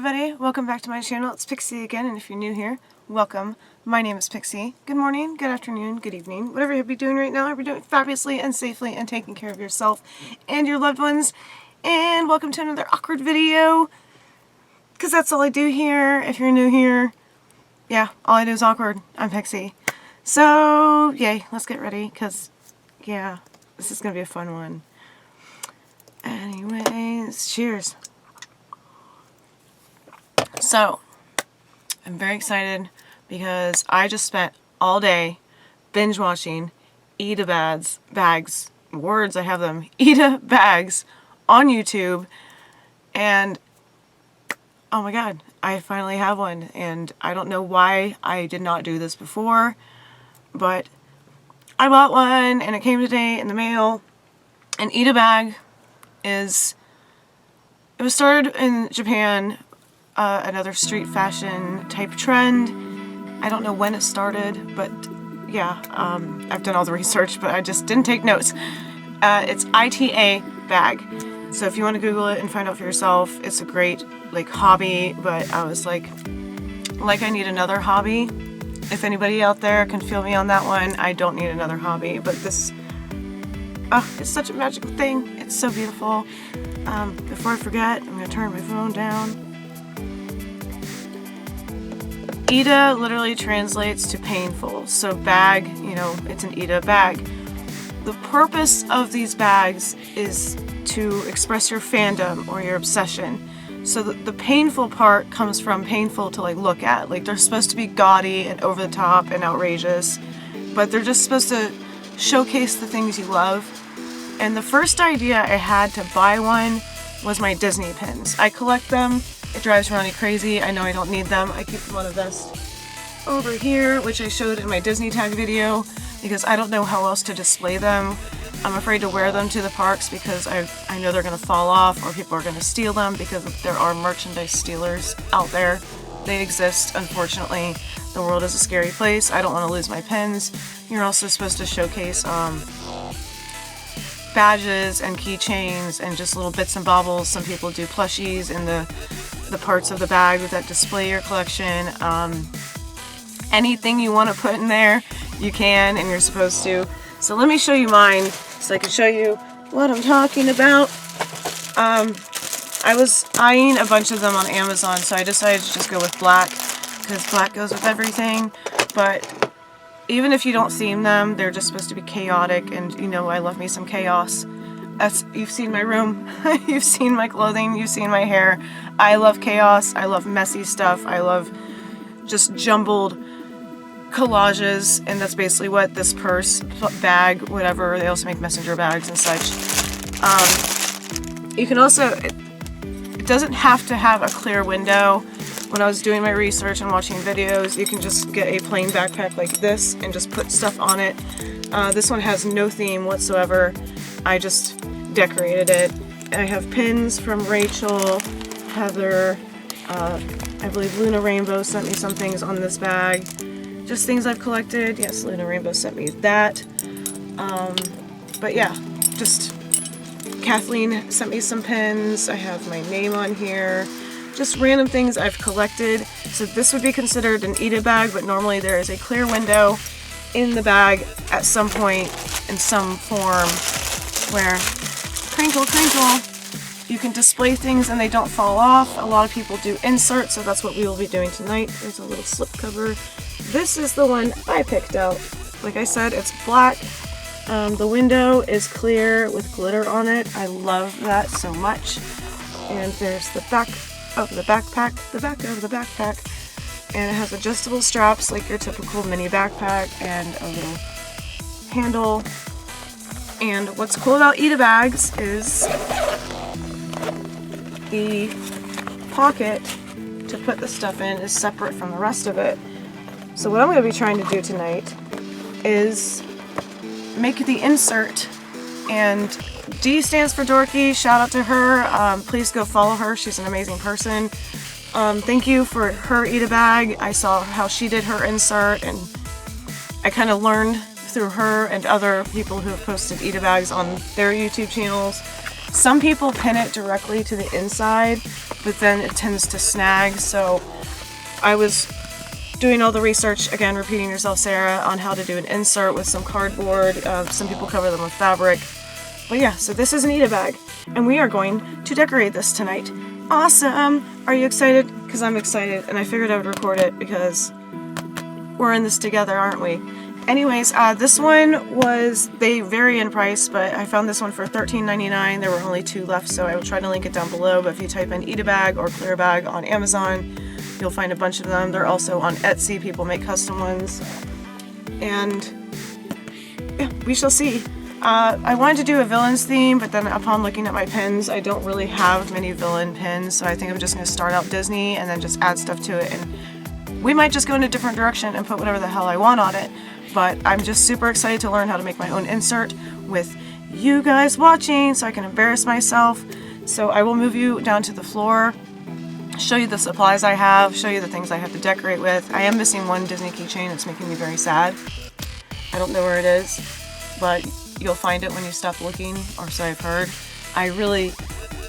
everybody, welcome back to my channel. It's Pixi again, and if you're new here, welcome. My name is Pixi. Good morning, good afternoon, good evening, whatever you'll be doing right now. You'll be doing fabulously and safely and taking care of yourself and your loved ones. And welcome to another awkward video, because that's all I do here. If you're new here, yeah, all I do is awkward. I'm Pixi. So, yay, let's get ready, because, yeah, this is going to be a fun one. Anyways, cheers. So, I'm very excited because I just spent all day binge watching Eda bags, words, I have them, Eda bags on YouTube, and oh my god, I finally have one, and I don't know why I did not do this before, but I bought one and it came today in the mail. An Eda bag it was started in Japan, another street fashion type trend. I don't know when it started, but yeah, I've done all the research, but I just didn't take notes. It's ITA bag. So if you want to Google it and find out for yourself, it's a great like hobby, but I was like I need another hobby. If anybody out there can feel me on that one, I don't need another hobby, but this, it's such a magical thing. It's so beautiful. Before I forget, I'm going to turn my phone down. Eda literally translates to painful, so bag, you know, it's an Eda bag. The purpose of these bags is to express your fandom or your obsession. So the painful part comes from painful to like look at. Like they're supposed to be gaudy and over the top and outrageous, but they're just supposed to showcase the things you love. And the first idea I had to buy one was my Disney pins. I collect them. It drives Ronnie crazy. I know I don't need them. I keep them on a vest over here, which I showed in my Disney tag video, because I don't know how else to display them. I'm afraid to wear them to the parks because I know they're going to fall off or people are going to steal them, because there are merchandise stealers out there. They exist, unfortunately. The world is a scary place. I don't want to lose my pins. You're also supposed to showcase badges and keychains and just little bits and baubles. Some people do plushies in the parts of the bag that display your collection. Anything you want to put in there, you can, and you're supposed to. So let me show you mine so I can show you what I'm talking about. I was eyeing a bunch of them on Amazon, so I decided to just go with black, because black goes with everything. But even if you don't theme them, they're just supposed to be chaotic, and you know I love me some chaos. You've seen my room, you've seen my clothing, you've seen my hair. I love chaos, I love messy stuff, I love just jumbled collages, and that's basically what this purse, bag, whatever, they also make messenger bags and such. You can also, it doesn't have to have a clear window. When I was doing my research and watching videos, you can just get a plain backpack like this and just put stuff on it. This one has no theme whatsoever. I just decorated it. I have pins from Rachel, Heather, I believe Luna Rainbow sent me some things on this bag. Just things I've collected. Yes, Luna Rainbow sent me that. But yeah, just Kathleen sent me some pins. I have my name on here. Just random things I've collected. So this would be considered an Eda bag, but normally there is a clear window in the bag at some point in some form where, crinkle, crinkle, you can display things and they don't fall off. A lot of people do inserts, so that's what we will be doing tonight. There's a little slip cover. This is the one I picked out. Like I said, it's black. The window is clear with glitter on it. I love that so much. And there's the back of the backpack, and it has adjustable straps like your typical mini backpack, and a little handle. And what's cool about Eda bags is the pocket to put the stuff in is separate from the rest of it. So what I'm going to be trying to do tonight is make the insert, and D stands for Dorky. Shout out to her. Please go follow her. She's an amazing person. Thank you for her Eda bag. I saw how she did her insert, and I kind of learned through her and other people who have posted Eda bags on their YouTube channels. Some people pin it directly to the inside, but then it tends to snag. So I was doing all the research, again, repeating yourself, Sarah, on how to do an insert with some cardboard. Some people cover them with fabric. But yeah, so this is an Eat-A bag, and we are going to decorate this tonight. Awesome! Are you excited? Because I'm excited, and I figured I would record it because we're in this together, aren't we? Anyways, this one they vary in price, but I found this one for $13.99. There were only 2 left, so I will try to link it down below. But if you type in Eat-A bag or Clear bag on Amazon, you'll find a bunch of them. They're also on Etsy. People make custom ones. And yeah, we shall see. I wanted to do a villains theme, but then upon looking at my pins, I don't really have many villain pins, so I think I'm just going to start out Disney and then just add stuff to it. And we might just go in a different direction and put whatever the hell I want on it. But I'm just super excited to learn how to make my own insert with you guys watching so I can embarrass myself. So I will move you down to the floor, show you the supplies I have, show you the things I have to decorate with. I am missing one Disney keychain. It's making me very sad. I don't know where it is, but you'll find it when you stop looking, or so I've heard. I really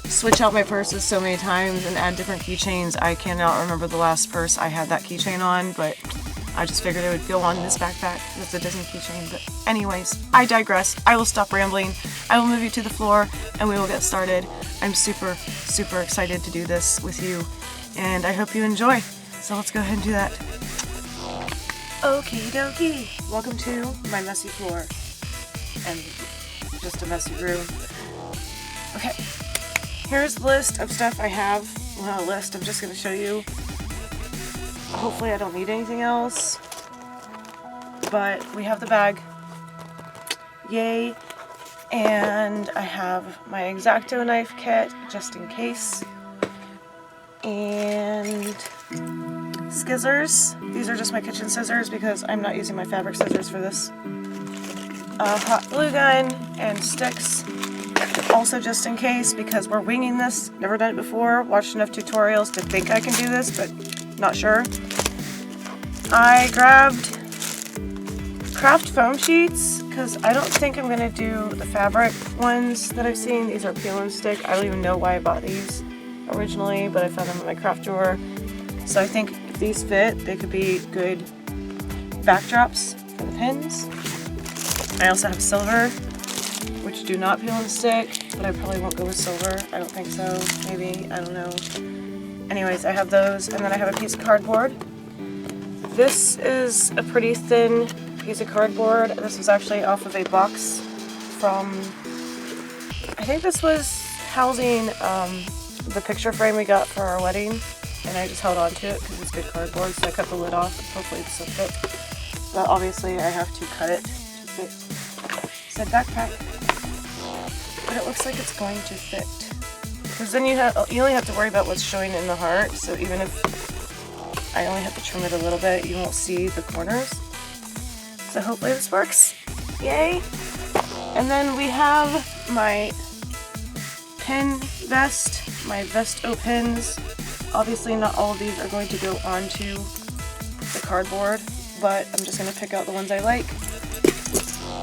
switch out my purses so many times and add different keychains. I cannot remember the last purse I had that keychain on, but I just figured it would go on this backpack. That's a Disney keychain. But anyways, I digress. I will stop rambling. I will move you to the floor and we will get started. I'm super, super excited to do this with you, and I hope you enjoy. So let's go ahead and do that. Okie dokie. Welcome to my messy floor. And just a messy room. Okay, here's the list of stuff I have. Well, not a list, I'm just going to show you. Hopefully I don't need anything else. But we have the bag. Yay. And I have my X-Acto knife kit, just in case. And scissors. These are just my kitchen scissors because I'm not using my fabric scissors for this. Hot glue gun and sticks, also just in case, because we're winging this. Never done it before. Watched enough tutorials to think I can do this, but not sure. I grabbed craft foam sheets because I don't think I'm going to do the fabric ones that I've seen. These are peel and stick. I don't even know why I bought these originally, but I found them in my craft drawer. So I think if these fit, they could be good backdrops for the pins. I also have silver, which do not peel and stick, but I probably won't go with silver. I don't think so. Maybe. I don't know. Anyways, I have those, and then I have a piece of cardboard. This is a pretty thin piece of cardboard. This was actually off of a box from, I think this was housing the picture frame we got for our wedding, and I just held on to it because it's good cardboard, so I cut the lid off. Hopefully this will fit. But obviously I have to cut it. Said backpack, but it looks like it's going to fit. Because then you only have to worry about what's showing in the heart. So even if I only have to trim it a little bit, you won't see the corners. So hopefully this works. Yay! And then we have my pin vest, my Vesto pins. Obviously not all of these are going to go onto the cardboard, but I'm just going to pick out the ones I like.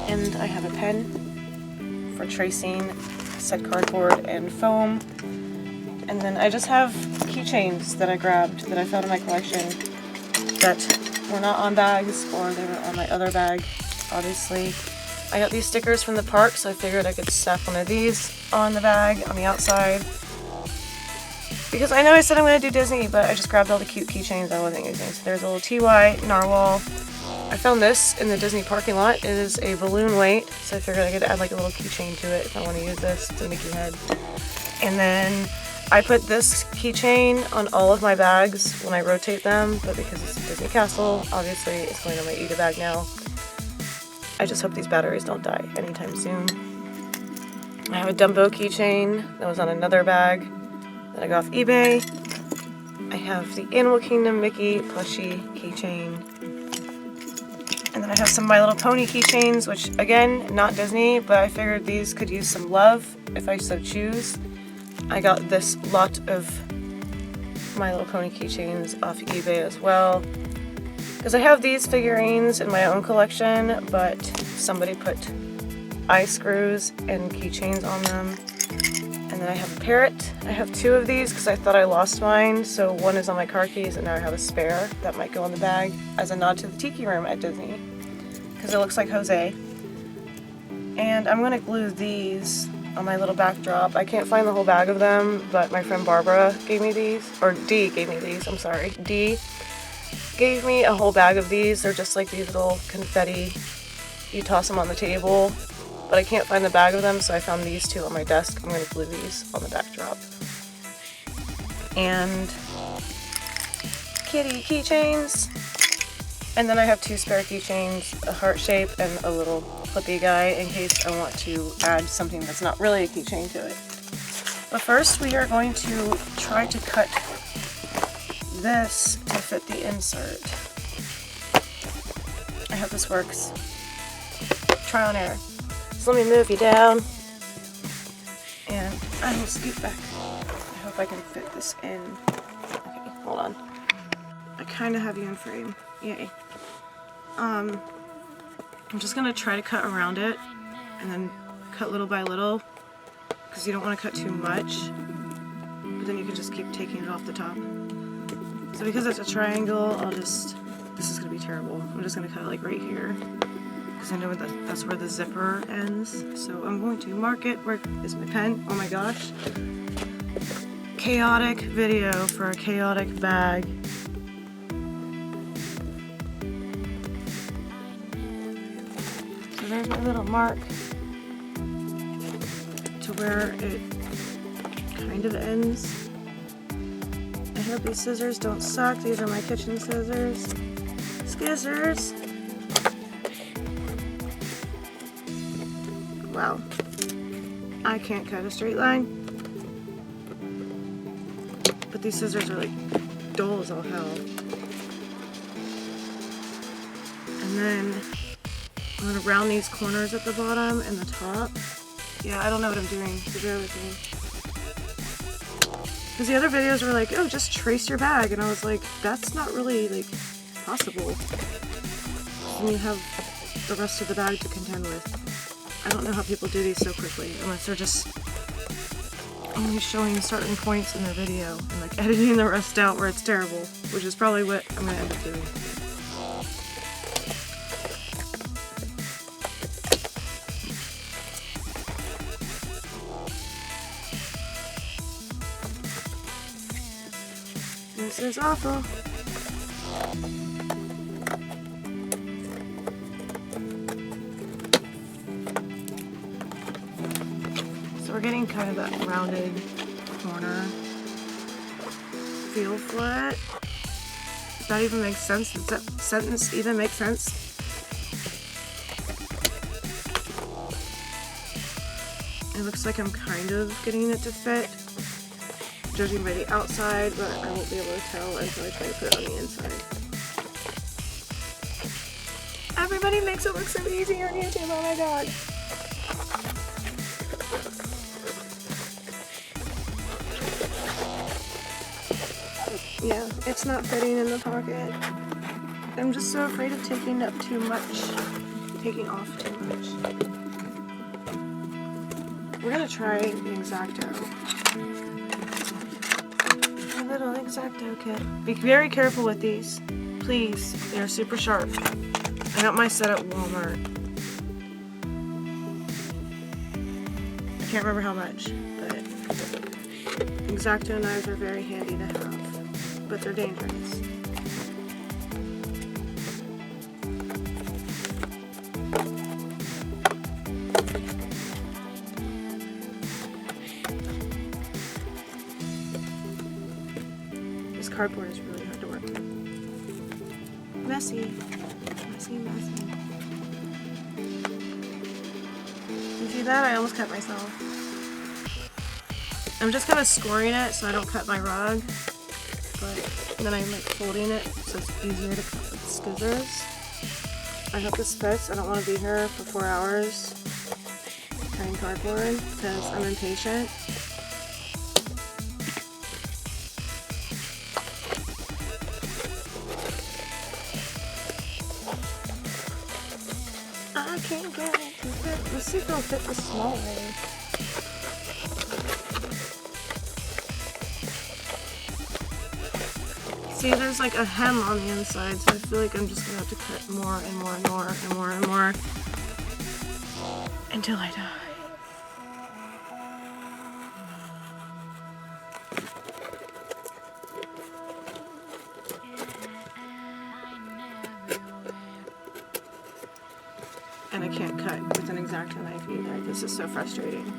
And I have a pen for tracing said cardboard and foam. And then I just have keychains that I grabbed that I found in my collection that were not on bags, or they were on my other bag, obviously. I got these stickers from the park, so I figured I could snap one of these on the bag on the outside. Because I know I said I'm going to do Disney, but I just grabbed all the cute keychains I wasn't using. So there's a little TY narwhal. I found this in the Disney parking lot. It is a balloon weight, so I figured I could add like a little keychain to it if I want to use this. It's a Mickey head. And then I put this keychain on all of my bags when I rotate them, but because it's a Disney castle, obviously it's going on my Eat-A bag now. I just hope these batteries don't die anytime soon. I have a Dumbo keychain that was on another bag that I got off eBay. I have the Animal Kingdom Mickey plushie keychain. And then I have some My Little Pony keychains, which again, not Disney, but I figured these could use some love if I so choose. I got this lot of My Little Pony keychains off eBay as well. Because I have these figurines in my own collection, but somebody put eye screws and keychains on them. And then I have a parrot. I have 2 of these because I thought I lost mine, so one is on my car keys and now I have a spare that might go in the bag as a nod to the tiki room at Disney because it looks like Jose. And I'm going to glue these on my little backdrop. I can't find the whole bag of them, but my friend Barbara gave me these, or Dee gave me these, I'm sorry. Dee gave me a whole bag of these. They're just like these little confetti, you toss them on the table, but I can't find the bag of them, so I found these 2 on my desk. I'm going to glue these on the backdrop. And kitty keychains. And then I have 2 spare keychains, a heart shape and a little clippy guy in case I want to add something that's not really a keychain to it. But first we are going to try to cut this to fit the insert. I hope this works. Trial and error. So let me move you down and I will scoot back. I hope I can fit this in. Okay, hold on. I kind of have you in frame. Yay. I'm just gonna try to cut around it and then cut little by little because you don't want to cut too much, but then you can just keep taking it off the top. So because it's a triangle, this is gonna be terrible. I'm just gonna cut it like right here because I know that's where the zipper ends. So I'm going to mark it. Where is my pen? Oh my gosh. Chaotic video for a chaotic bag. So there's my little mark to where it kind of ends. I hope these scissors don't suck. These are my kitchen scissors. Scissors! Wow. I can't cut a straight line. But these scissors are like dull as all hell. And then I'm going to round these corners at the bottom and the top. Yeah, I don't know what I'm doing, so bear with me. Because the other videos were like, oh, just trace your bag. And I was like, that's not really, like, possible. And you have the rest of the bag to contend with. I don't know how people do these so quickly, unless they're just only showing certain points in their video and, like, editing the rest out where it's terrible, which is probably what I'm going to end up doing. This is awful. So we're getting kind of that rounded corner feel for it. If that even makes sense, does that sentence even make sense? It looks like I'm kind of getting it to fit, judging by the outside, but I won't be able to tell until I try to put it on the inside. Everybody makes it look so easy on YouTube, oh my god. Yeah, it's not fitting in the pocket. I'm just so afraid of taking up too much, taking off too much. We're gonna try the X-Acto. A little X-Acto kit. Be very careful with these. Please, they're super sharp. I got my set at Walmart. I can't remember how much, but X-Acto knives are very handy to have, but they're dangerous. This cardboard is really hard to work with. Messy. Messy, messy. You see that? I almost cut myself. I'm just kind of scoring it so I don't cut my rug, but then I'm like folding it so it's easier to cut with scissors. I hope this fits. I don't want to be here for 4 hours cutting cardboard because I'm impatient. I can't get it to fit. Let's see if it'll fit the small way. see there's like a hem on the inside, so I feel like I'm just gonna have to cut more and more and more and more and more until I die. And I can't cut with an X-Acto knife either. This is so frustrating.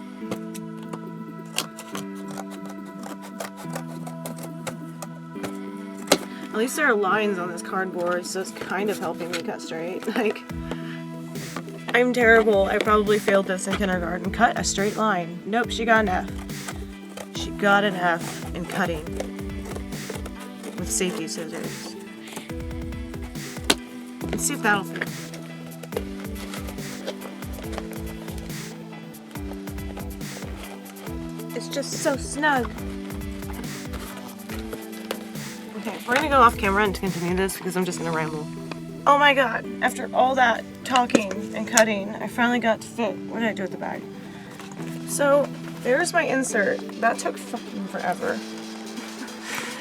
At least there are lines on this cardboard, so it's kind of helping me cut straight. Like, I'm terrible. I probably failed this in kindergarten. Cut a straight line. Nope, she got an F. She got an F in cutting with safety scissors. Let's see if that'll fit. It's just so snug. Okay, we're gonna go off camera and continue this because I'm just gonna ramble. Oh my god, after all that talking and cutting, I finally got to fit. What did I do with the bag? So, there's my insert. That took fucking forever.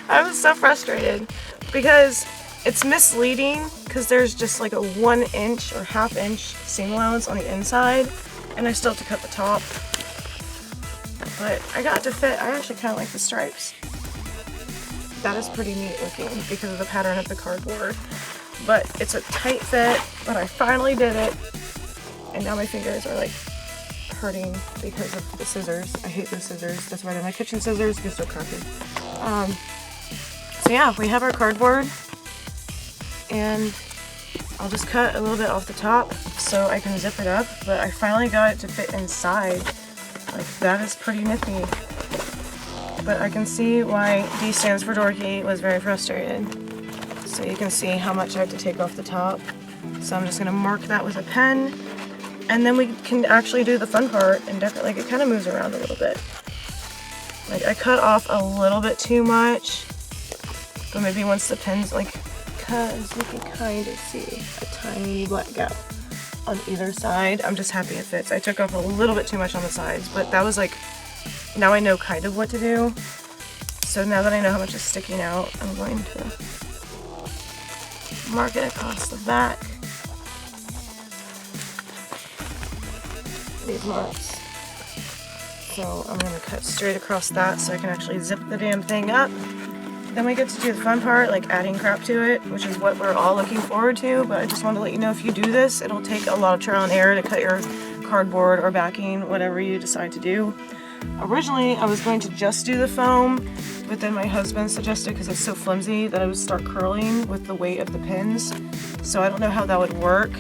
I was so frustrated because it's misleading because there's just like a 1 inch or ½ inch seam allowance on the inside, and I still have to cut the top. But I got to fit. I actually kind of like the stripes. That is pretty neat looking because of the pattern of the cardboard. But it's a tight fit, but I finally did it. And now my fingers are like hurting because of the scissors. I hate those scissors. That's why they're my kitchen scissors because they're crappy. So yeah, we have our cardboard. And I'll just cut a little bit off the top so I can zip it up. But I finally got it to fit inside. Like, that is pretty nifty. But I can see why D stands for dorky was very frustrated. So you can see how much I have to take off the top. So I'm just gonna mark that with a pen, and then we can actually do the fun part and decorate. Like, it kind of moves around a little bit. Like, I cut off a little bit too much, but maybe once the pen's like, cause you can kind of see a tiny black gap on either side. I'm just happy it fits. I took off a little bit too much on the sides, but that was like, now I know kind of what to do. So now that I know how much is sticking out, I'm going to mark it across the back. These marks. So I'm gonna cut straight across that so I can actually zip the damn thing up. Then we get to do the fun part, like adding crap to it, which is what we're all looking forward to. But I just wanted to let you know, if you do this, it'll take a lot of trial and error to cut your cardboard or backing, whatever you decide to do. Originally, I was going to just do the foam, but then my husband suggested, because it's so flimsy, that I would start curling with the weight of the pins. So I don't know how that would work.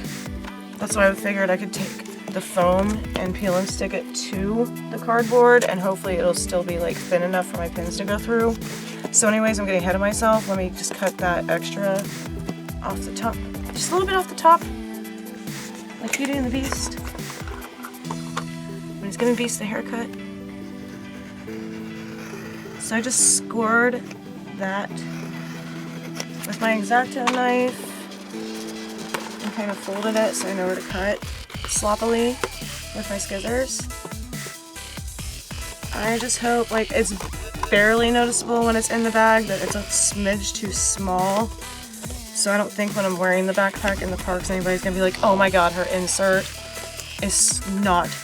That's why I figured I could take the foam and peel and stick it to the cardboard, and hopefully it'll still be like thin enough for my pins to go through. So anyways, I'm getting ahead of myself. Let me just cut that extra off the top. Just a little bit off the top. Like Beauty and the Beast. When he's giving Beast the haircut. So I just scored that with my X-Acto knife and kind of folded it so I know where to cut sloppily with my scissors. I just hope, like, it's barely noticeable when it's in the bag that it's a smidge too small. So I don't think when I'm wearing the backpack in the parks anybody's gonna be like, oh my god, her insert is not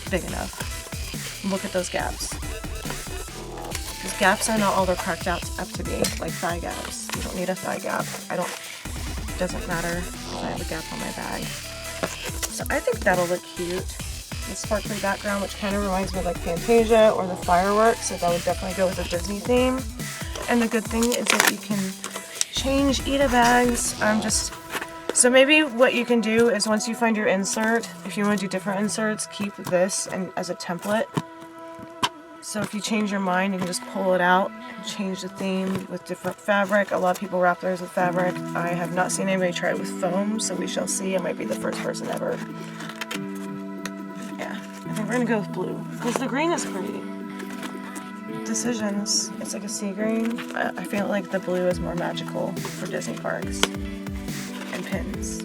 big enough. Look at those gaps. Because gaps are not all they're cracked out up to be, like thigh gaps. You don't need a thigh gap. It doesn't matter if I have a gap on my bag. So I think that'll look cute. The sparkly background, which kind of reminds me of like Fantasia or the fireworks, so that would definitely go with the Disney theme. And the good thing is that you can change Ita bags. So maybe what you can do is, once you find your insert, if you want to do different inserts, keep this and as a template. So if you change your mind, you can just pull it out and change the theme with different fabric. A lot of people wrap theirs with fabric. I have not seen anybody try it with foam, so we shall see. I might be the first person ever. Yeah, I think we're gonna go with blue because the green is pretty. Decisions. It's like a sea green. I feel like the blue is more magical for Disney parks and pins.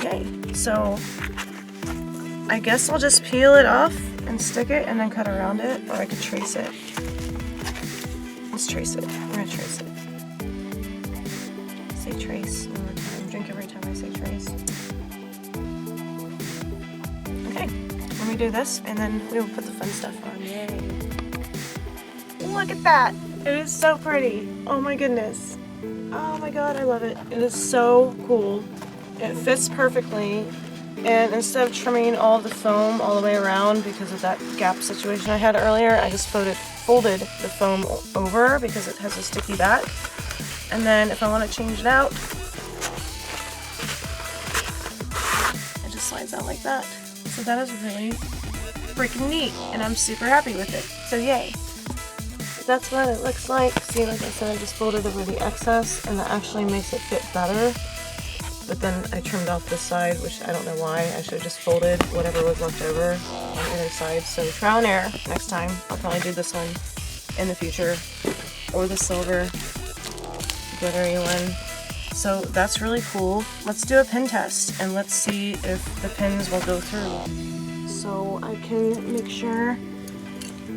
Yay. So I guess I'll just peel it off and stick it and then cut around it, or I could trace it. Let's trace it. We're gonna trace it. say trace one more time. Drink every time I say trace. Okay, let me do this and then we will put the fun stuff on. Yay. Look at that. It is so pretty. Oh my goodness. Oh my god, I love it. It is so cool. It fits perfectly. And instead of trimming all of the foam all the way around because of that gap situation I had earlier, I just folded the foam over because it has a sticky back. And then if I want to change it out, it just slides out like that. So that is really freaking neat, and I'm super happy with it. So yay. That's what it looks like. See, like I said, I just folded over the excess, and that actually makes it fit better. But then I trimmed off this side, which I don't know why. I should have just folded whatever was left over on the other side. So trial and error next time. I'll probably do this one in the future, or the silver glittery one. So that's really cool. Let's do a pin test and let's see if the pins will go through. So I can make sure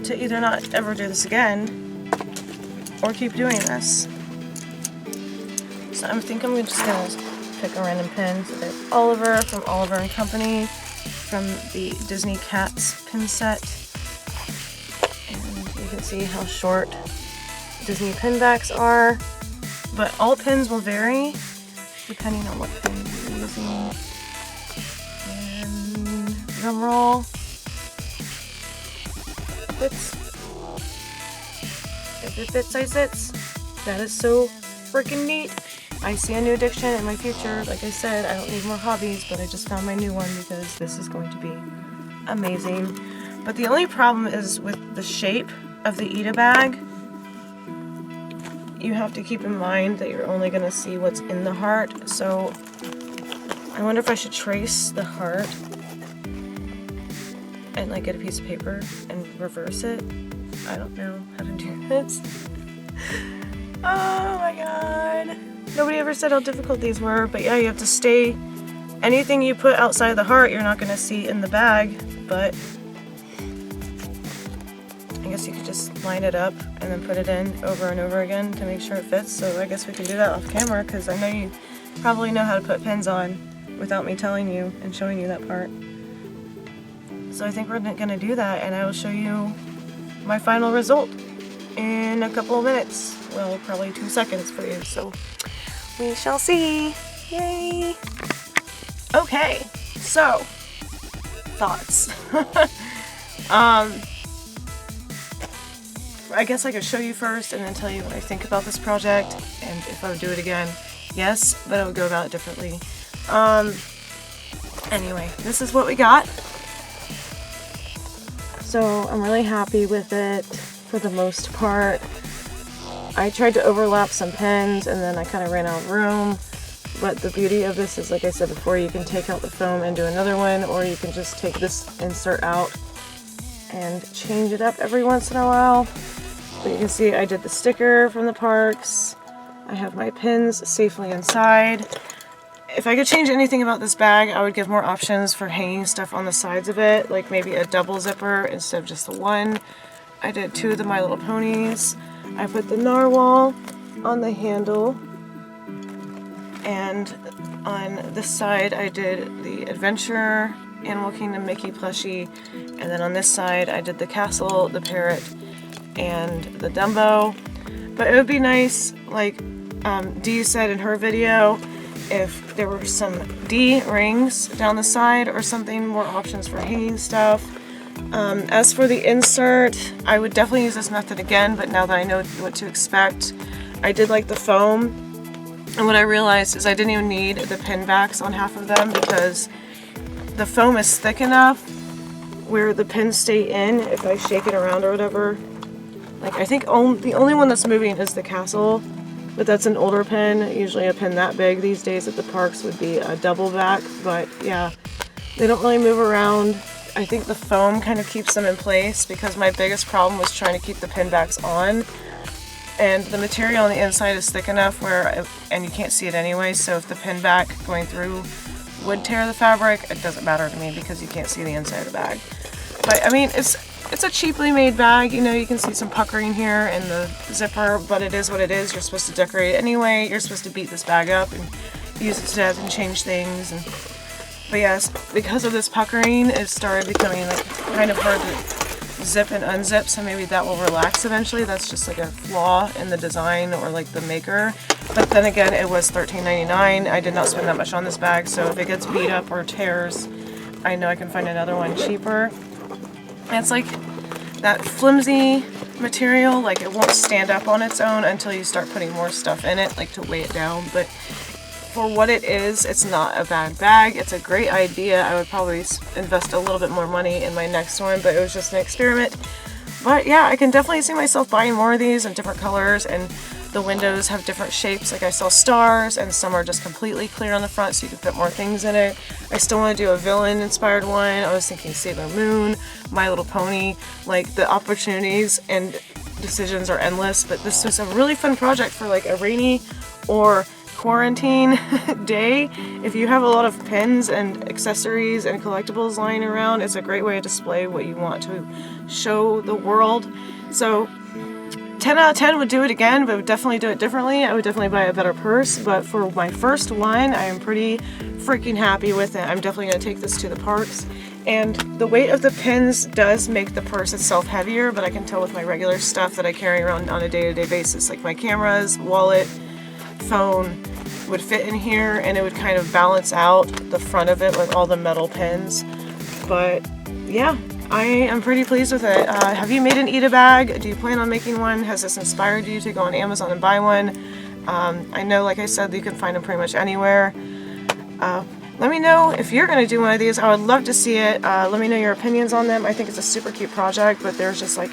to either not ever do this again or keep doing this. So I think I'm just gonna pick a random pin. So there's Oliver from Oliver and Company from the Disney Cats pin set. And you can see how short Disney pin backs are. But all pins will vary depending on what pin you're using. And drum roll. Fits. If it fits, I sits. That is so freaking neat. I see a new addiction in my future. Like I said, I don't need more hobbies, but I just found my new one because this is going to be amazing. But the only problem is with the shape of the Ita bag. You have to keep in mind that you're only going to see what's in the heart. So I wonder if I should trace the heart and like get a piece of paper and reverse it. I don't know how to do this. Oh my god. Nobody ever said how difficult these were, but yeah, you have to stay. Anything you put outside the heart, you're not going to see in the bag, but I guess you could just line it up and then put it in over and over again to make sure it fits. So I guess we can do that off camera because I know you probably know how to put pins on without me telling you and showing you that part. So I think we're going to do that, and I will show you my final result in a couple of minutes. Well, probably 2 seconds for you, so we shall see. Yay! Okay, so thoughts. I guess I could show you first and then tell you what I think about this project and if I would do it again. Yes, but I would go about it differently. Anyway, this is what we got. So I'm really happy with it for the most part. I tried to overlap some pins and then I kind of ran out of room. But the beauty of this is, like I said before, you can take out the foam and do another one, or you can just take this insert out and change it up every once in a while. But you can see I did the sticker from the parks. I have my pins safely inside. If I could change anything about this bag, I would give more options for hanging stuff on the sides of it, like maybe a double zipper instead of just the one. I did 2 of the My Little Ponies. I put the narwhal on the handle, and on this side I did the Adventure Animal Kingdom Mickey plushie, and then on this side I did the castle, the parrot, and the Dumbo. But it would be nice, like Dee said in her video, if there were some D rings down the side or something, more options for hanging stuff. As for the insert, I would definitely use this method again, but now that I know what to expect, I did like the foam, and what I realized is I didn't even need the pin backs on half of them because the foam is thick enough where the pins stay in if I shake it around or whatever. Like, I think the only one that's moving is the castle, but that's an older pin. Usually a pin that big these days at the parks would be a double back, but yeah, they don't really move around. I think the foam kind of keeps them in place because my biggest problem was trying to keep the pin backs on, and the material on the inside is thick enough where, and you can't see it anyway, so if the pin back going through would tear the fabric, it doesn't matter to me because you can't see the inside of the bag. But I mean, It's a cheaply made bag. You know, you can see some puckering here in the zipper, but it is what it is. You're supposed to decorate it anyway. You're supposed to beat this bag up and use it to death and change things. But yes, because of this puckering, it started becoming like kind of hard to zip and unzip, so maybe that will relax eventually. That's just like a flaw in the design or like the maker. But then again, it was $13.99. I did not spend that much on this bag, so if it gets beat up or tears, I know I can find another one cheaper. And it's like that flimsy material, like it won't stand up on its own until you start putting more stuff in it, like to weigh it down. But for what it is, it's not a bad bag. It's a great idea. I would probably invest a little bit more money in my next one, but it was just an experiment. But yeah, I can definitely see myself buying more of these in different colors, and the windows have different shapes. Like I saw stars, and some are just completely clear on the front so you can fit more things in it. I still want to do a villain inspired one. I was thinking Sailor Moon, My Little Pony. Like the opportunities and decisions are endless, but this was a really fun project for like a rainy or quarantine day. If you have a lot of pins and accessories and collectibles lying around, it's a great way to display what you want to show the world. So 10 out of 10 would do it again, but would definitely do it differently. I would definitely buy a better purse, but for my first one, I am pretty freaking happy with it. I'm definitely going to take this to the parks. And the weight of the pins does make the purse itself heavier, but I can tell with my regular stuff that I carry around on a day-to-day basis, like my cameras, wallet, phone, would fit in here, and it would kind of balance out the front of it with all the metal pins. But yeah, I am pretty pleased with it. Have you made an Eat a bag? Do you plan on making one? Has this inspired you to go on Amazon and buy one? I know, like I said, you can find them pretty much anywhere. Let me know if you're going to do one of these. I would love to see it. Let me know your opinions on them. I think it's a super cute project, but there's just like,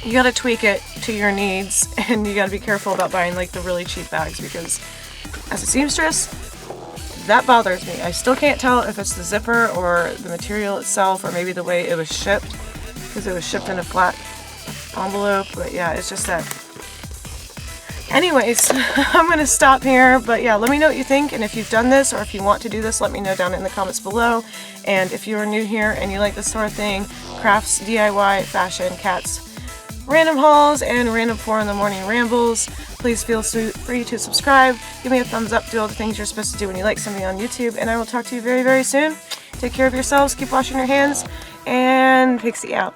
you got to tweak it to your needs, and you got to be careful about buying like the really cheap bags, because as a seamstress, that bothers me. I still can't tell if it's the zipper or the material itself, or maybe the way it was shipped, because it was shipped in a flat envelope. But yeah, it's just that. Anyways, I'm going to stop here, but yeah, let me know what you think, and if you've done this or if you want to do this, let me know down in the comments below. And if you are new here and you like this sort of thing, crafts, DIY, fashion, cats, random hauls, and random 4 in the morning rambles, please feel free to subscribe, give me a thumbs up, do all the things you're supposed to do when you like something on YouTube, and I will talk to you very, very soon. Take care of yourselves, keep washing your hands, and Pixi out.